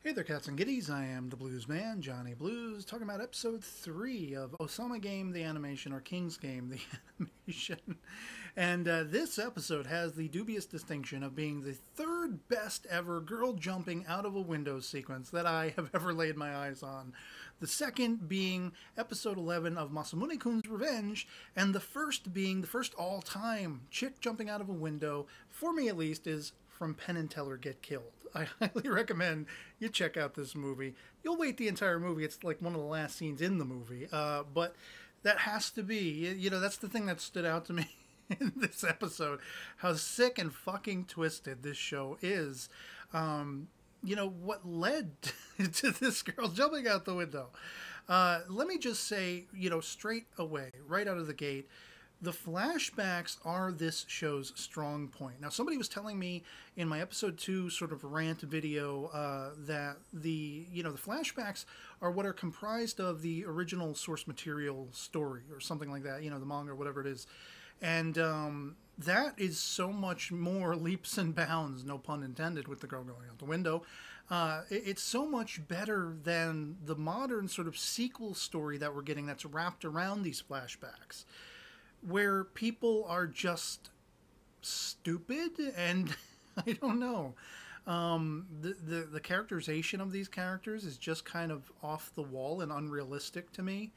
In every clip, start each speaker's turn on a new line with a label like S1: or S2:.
S1: Hey there, cats and kitties. I am the Blues Man, Johnny Blues, talking about episode 3 of Ousama Game, the animation, or King's Game, the animation. And this episode has the dubious distinction of being the third best ever girl jumping out of a window sequence that I have ever laid my eyes on. The second being episode 11 of Masamune-kun's Revenge, and the first being the first all-time chick jumping out of a window, for me at least, is From Penn and Teller Get Killed. I highly recommend you check out this movie. You'll wait the entire movie. It's like one of the last scenes in the movie. But that has to be, that's the thing that stood out to me in this episode. How sick and fucking twisted this show is. What led to this girl jumping out the window. Let me just say, straight away, right out of the gate, the flashbacks are this show's strong point. Now, somebody was telling me in my episode 2 sort of rant video that the flashbacks are what are comprised of the original source material story or something like that, the manga or whatever it is. And that is so much more leaps and bounds, no pun intended, with the girl going out the window. It's so much better than the modern sort of sequel story that we're getting that's wrapped around these flashbacks, where people are just stupid and I don't know. The characterization of these characters is just kind of off the wall and unrealistic to me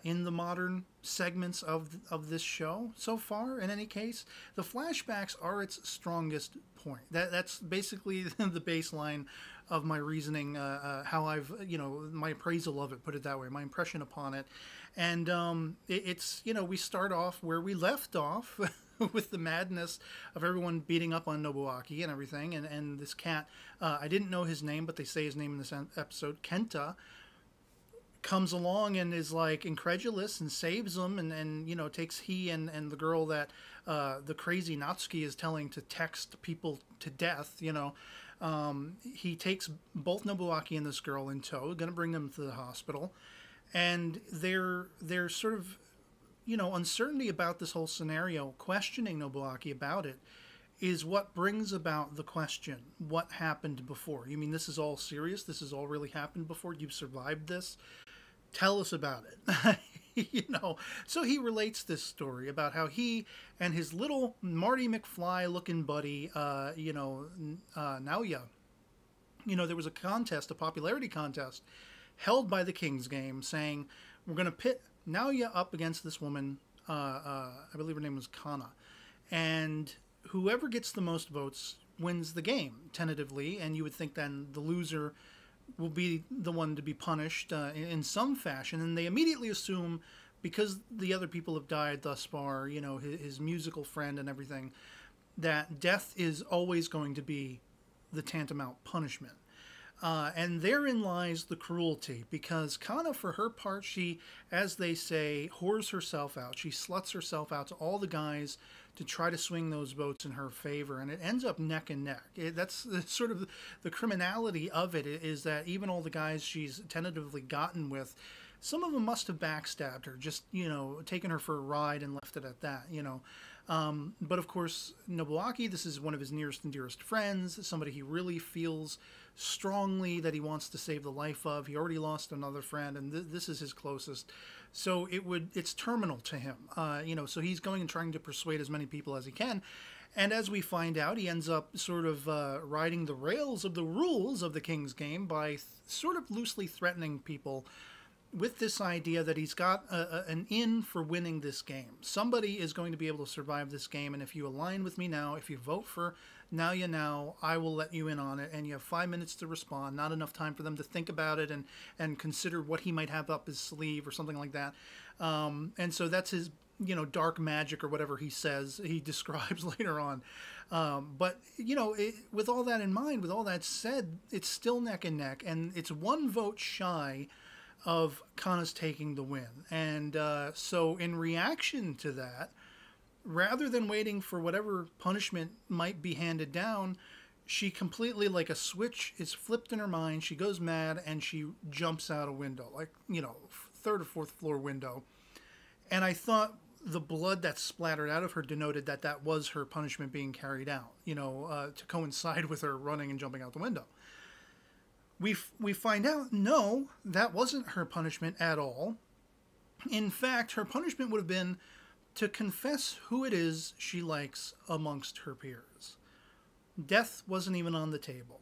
S1: in the modern segments of this show so far. In any case, the flashbacks are its strongest point. That's basically the baseline of my reasoning, how I've, my appraisal of it, put it that way, my impression upon it. And it's, we start off where we left off with the madness of everyone beating up on Nobuaki and everything. And this cat, I didn't know his name, but they say his name in this episode, Kenta, comes along and is like incredulous and saves them and takes he and the girl that the crazy Natsuki is telling to text people to death, he takes both Nobuaki and this girl in tow, gonna bring them to the hospital. And their sort of, uncertainty about this whole scenario, questioning Nobuaki about it, is what brings about the question, what happened before? You mean this is all serious? This has all really happened before? You've survived this? Tell us about it. So he relates this story about how he and his little Marty McFly looking buddy, Naoya, there was a contest, a popularity contest held by the King's Game, saying we're going to pit Naoya up against this woman, I believe her name was Kana, and whoever gets the most votes wins the game, tentatively, and you would think then the loser will be the one to be punished in some fashion. And they immediately assume, because the other people have died thus far, his musical friend and everything, that death is always going to be the tantamount punishment. And therein lies the cruelty, because Kana, for her part, she, as they say, whores herself out. She sluts herself out to all the guys to try to swing those votes in her favor, and it ends up neck and neck. That's sort of the criminality of it, is that even all the guys she's tentatively gotten with, some of them must have backstabbed her, just, taken her for a ride and left it at that, But of course, Nobuaki, this is one of his nearest and dearest friends, somebody he really feels strongly that he wants to save the life of. He already lost another friend, and this is his closest. So it's terminal to him, so he's going and trying to persuade as many people as he can. And as we find out, he ends up sort of riding the rails of the rules of the King's Game by sort of loosely threatening people with this idea that he's got an in for winning this game. Somebody is going to be able to survive this game, and if you align with me now, if you vote for Naoya now, I will let you in on it, and you have 5 minutes to respond. Not enough time for them to think about it and consider what he might have up his sleeve or something like that. And so that's his, dark magic or whatever he says, he describes later on. But, with all that in mind, with all that said, it's still neck and neck, and it's one vote shy of Kana's taking the win. And so in reaction to that, rather than waiting for whatever punishment might be handed down, she completely, like a switch is flipped in her mind. She goes mad and she jumps out a window, like, third or fourth floor window. And I thought the blood that splattered out of her denoted that that was her punishment being carried out, to coincide with her running and jumping out the window. we find out, no, that wasn't her punishment at all. In fact, her punishment would have been to confess who it is she likes amongst her peers. Death wasn't even on the table.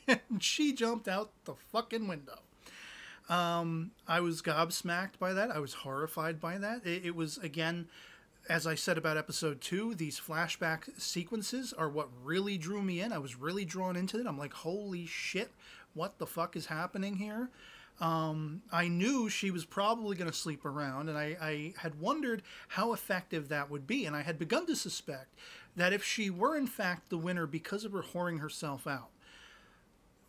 S1: And she jumped out the fucking window. I was gobsmacked by that. I was horrified by that. It was, again, as I said about episode 2, these flashback sequences are what really drew me in. I was really drawn into it. I'm like, holy shit, what the fuck is happening here? I knew she was probably going to sleep around, and I had wondered how effective that would be. And I had begun to suspect that if she were in fact the winner because of her whoring herself out,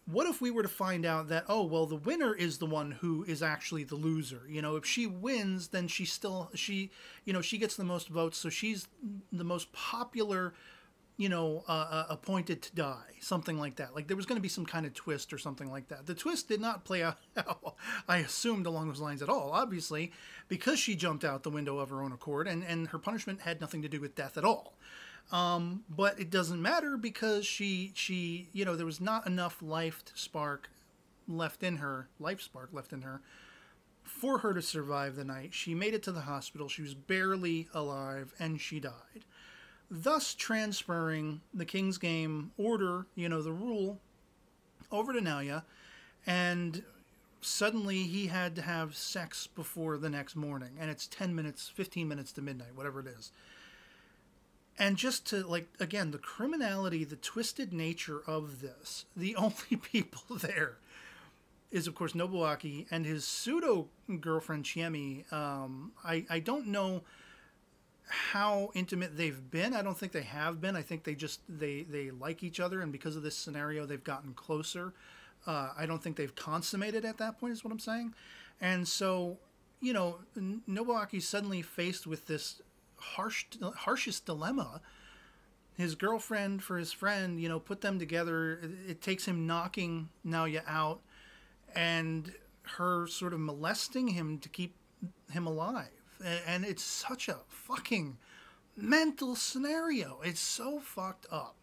S1: what if we were to find out that, oh, well, the winner is the one who is actually the loser? You know, if she wins, then she gets the most votes, so she's the most popular, appointed to die, something like that. Like there was going to be some kind of twist or something like that. The twist did not play out how I assumed along those lines at all, obviously, because she jumped out the window of her own accord, and her punishment had nothing to do with death at all. But it doesn't matter because she there was not enough life spark left in her for her to survive the night. She made it to the hospital. She was barely alive, and she died, thus transferring the King's Game order, the rule, over to Naoya, and suddenly he had to have sex before the next morning, and it's 15 minutes to midnight, whatever it is. And just to, again, the criminality, the twisted nature of this, the only people there is, of course, Nobuaki and his pseudo-girlfriend, Chiemi. I don't know how intimate they've been. I don't think they have been. I think they like each other, and because of this scenario, they've gotten closer. I don't think they've consummated at that point, is what I'm saying. And so, Nobuaki's suddenly faced with this harshest dilemma. His girlfriend for his friend, put them together. It takes him knocking Naoya out and her sort of molesting him to keep him alive. And it's such a fucking mental scenario. It's so fucked up.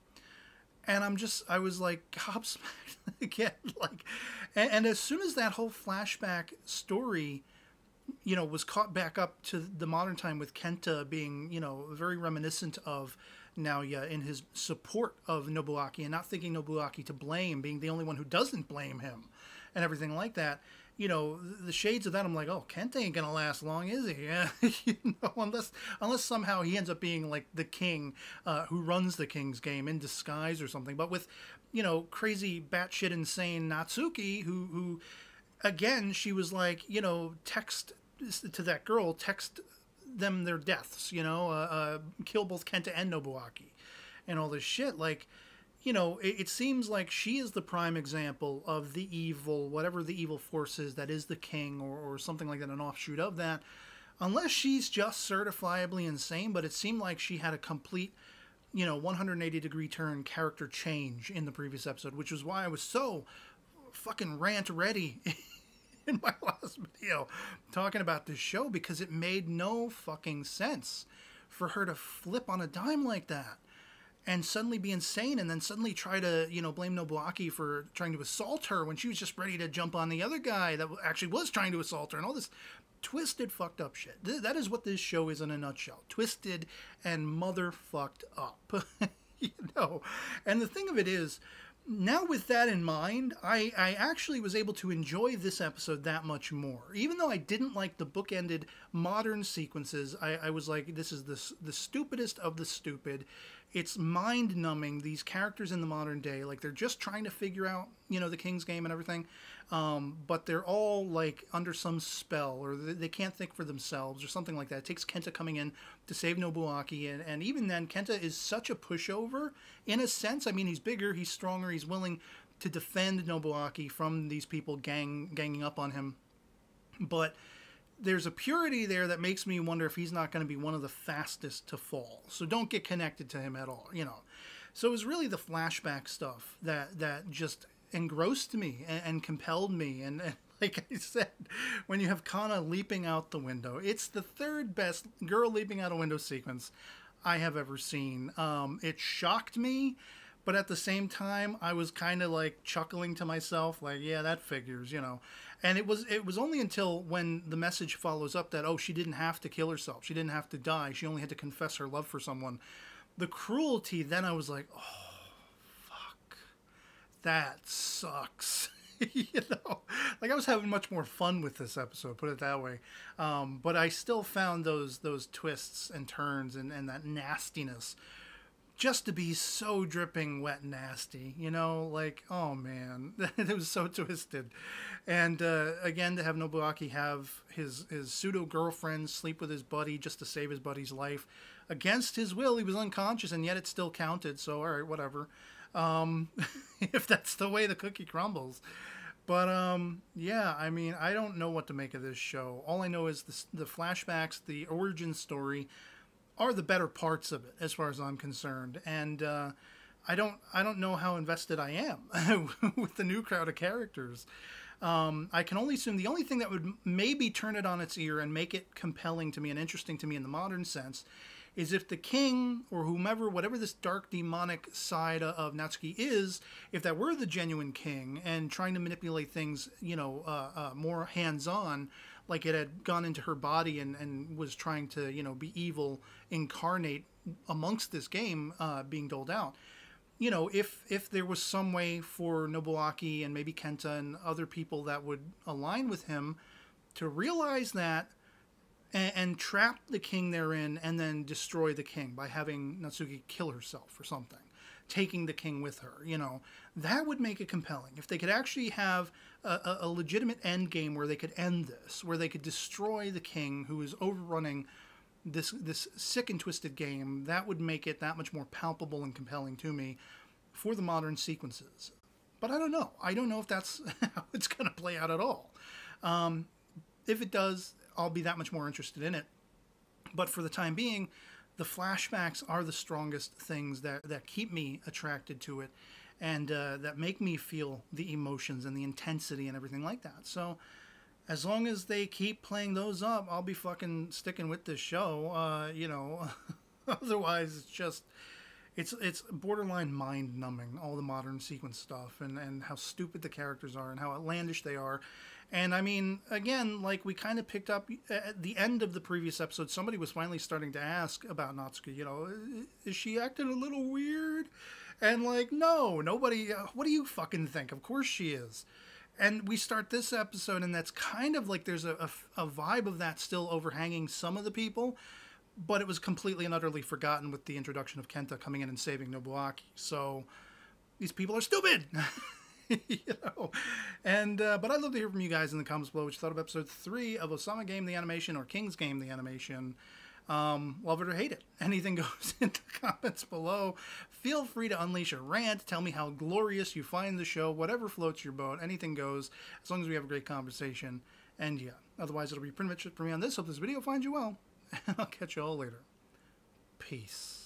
S1: And I was like gobsmacked again. And as soon as that whole flashback story was caught back up to the modern time with Kenta being, very reminiscent of Naoya in his support of Nobuaki and not thinking Nobuaki to blame, being the only one who doesn't blame him and everything like that. The shades of that, I'm like, oh, Kenta ain't going to last long, is he? Yeah. Unless somehow he ends up being like the king who runs the King's Game in disguise or something. But with, crazy batshit insane Natsuki who again, she was like, text to that girl, text them their deaths, kill both Kenta and Nobuaki and all this shit. It seems like she is the prime example of the evil, whatever the evil force is that is the king or something like that, an offshoot of that. Unless she's just certifiably insane, but it seemed like she had a complete, 180-degree turn character change in the previous episode, which was why I was so fucking rant ready in my last video talking about this show, because it made no fucking sense for her to flip on a dime like that and suddenly be insane and then suddenly try to, blame Nobuaki for trying to assault her when she was just ready to jump on the other guy that actually was trying to assault her, and all this twisted, fucked up shit. That is what this show is in a nutshell. Twisted and motherfucked up. And the thing of it is, now with that in mind, I actually was able to enjoy this episode that much more. Even though I didn't like the bookended modern sequences, I was like, this is the stupidest of the stupid. It's mind-numbing, these characters in the modern day. Like, they're just trying to figure out, the King's Game and everything. But they're all, under some spell, or they can't think for themselves, or something like that. It takes Kenta coming in to save Nobuaki, and even then, Kenta is such a pushover, in a sense. I mean, he's bigger, he's stronger, he's willing to defend Nobuaki from these people ganging up on him. But there's a purity there that makes me wonder if he's not going to be one of the fastest to fall. So don't get connected to him at all, So it was really the flashback stuff that just engrossed me and compelled me. And like I said, when you have Kana leaping out the window, it's the third best girl leaping out a window sequence I have ever seen. It shocked me, but at the same time, I was kind of like chuckling to myself, like, yeah, that figures, you know. And it was only until when the message follows up that, oh, she didn't have to kill herself, she didn't have to die, she only had to confess her love for someone. The cruelty, then I was like, oh, fuck, that sucks. You know, like I was having much more fun with this episode, put it that way. But I still found those twists and turns and that nastiness just to be so dripping wet and nasty, you know, like, oh man, it was so twisted. And again, to have Nobuaki have his pseudo girlfriend sleep with his buddy just to save his buddy's life against his will. He was unconscious, and yet it still counted. So all right, whatever. If that's the way the cookie crumbles. But yeah, I mean, I don't know what to make of this show. All I know is the flashbacks, the origin story, are the better parts of it, as far as I'm concerned. And I don't know how invested I am with the new crowd of characters. I can only assume the only thing that would maybe turn it on its ear and make it compelling to me and interesting to me in the modern sense is if the king or whomever, whatever this dark demonic side of Natsuki is, if that were the genuine king and trying to manipulate things, you know, more hands-on, like it had gone into her body and was trying to, you know, be evil incarnate amongst this game being doled out. You know, if there was some way for Nobuaki and maybe Kenta and other people that would align with him to realize that and trap the king therein and then destroy the king by having Natsuki kill herself or something, taking the king with her, you know, that would make it compelling. If they could actually have a legitimate end game where they could end this, where they could destroy the king who is overrunning this sick and twisted game, that would make it that much more palpable and compelling to me for the modern sequences. But I don't know. I don't know if that's how it's going to play out at all. If it does, I'll be that much more interested in it. But for the time being, the flashbacks are the strongest things that keep me attracted to it and that make me feel the emotions and the intensity and everything like that. So as long as they keep playing those up, I'll be fucking sticking with this show. You know, otherwise it's just, it's borderline mind-numbing, all the modern sequence stuff and how stupid the characters are and how outlandish they are. And I mean, again, like we kind of picked up at the end of the previous episode, somebody was finally starting to ask about Natsuki, you know, is she acting a little weird? And like, no, nobody, what do you fucking think? Of course she is. And we start this episode and that's kind of like there's a vibe of that still overhanging some of the people, but it was completely and utterly forgotten with the introduction of Kenta coming in and saving Nobuaki. So these people are stupid. You know, and but I'd love to hear from you guys in the comments below what you thought of episode 3 of Ousama Game the Animation or King's Game the Animation. Love it or hate it. Anything goes in the comments below. Feel free to unleash a rant. Tell me how glorious you find the show. Whatever floats your boat. Anything goes, as long as we have a great conversation. And yeah, otherwise it'll be pretty much it for me on this. Hope this video finds you well. And I'll catch you all later. Peace.